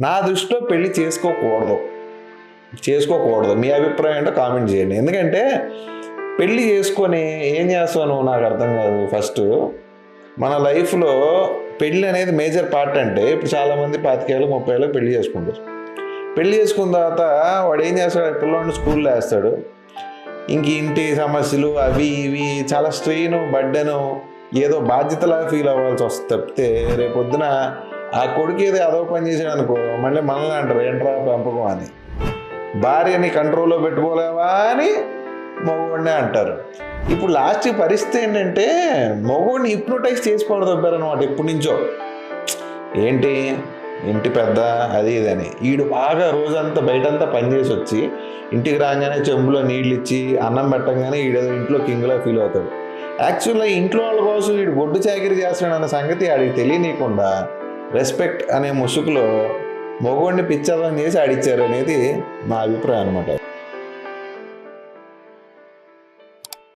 నా దృష్టిలో పెళ్లి చేసుకోకూడదు. మీ అభిప్రాయం ఏంటో కామెంట్ చేయండి. ఎందుకంటే పెళ్లి చేసుకొని ఏం చేస్తావు నువ్వు, నాకు అర్థం కాదు. ఫస్ట్ మన లైఫ్లో పెళ్ళి అనేది మేజర్ పార్ట్. అంటే ఇప్పుడు చాలామంది 25 ఏళ్ళు 30 ఏళ్ళు పెళ్లి చేసుకుంటారు. పెళ్లి చేసుకున్న తర్వాత వాడు ఏం చేస్తాడు, పిల్లవాడిని స్కూల్లో వేస్తాడు. ఇంక ఇంటి సమస్యలు అవి ఇవి చాలా స్ట్రెయిన్ బర్డెను, ఏదో బాధ్యతలా ఫీల్ అవ్వాల్సి వస్తుంది తప్పితే రేపొద్దున ఆ కొడుకు ఏదో అదవ పని చేసాడు అనుకో, మళ్ళీ మనల్ని అంటారు ఏంట్రా పెంపకం అని. భార్యని కంట్రోల్లో పెట్టుకోలేవా అని మగవాడినే అంటారు. ఇప్పుడు లాస్ట్ పరిస్థితి ఏంటంటే మగవాడిని హిప్నోటైజ్ చేసుకోవడం దొబ్బారనమాట ఎప్పటి నుంచో. ఏంటి ఇంటి పెద్ద అది ఇదని, వీడు బాగా రోజంతా బయటంతా పనిచేసి వచ్చి ఇంటికి రాగానే చెంబులో నీళ్ళు ఇచ్చి అన్నం పెట్టంగానే వీడేదో ఇంట్లో కింగ్లా ఫీల్ అవుతాడు. యాక్చువల్గా ఇంట్లో వాళ్ళ కోసం వీడు బొడ్డు చాకిరీ చేస్తాడు అన్న సంగతి ఆడికి తెలియనీయకుండా రెస్పెక్ట్ అనే ముసుగులో మగవాడిని పిచ్చర్వం చేసి ఆడిచ్చారు అనేది నా అభిప్రాయం అనమాట.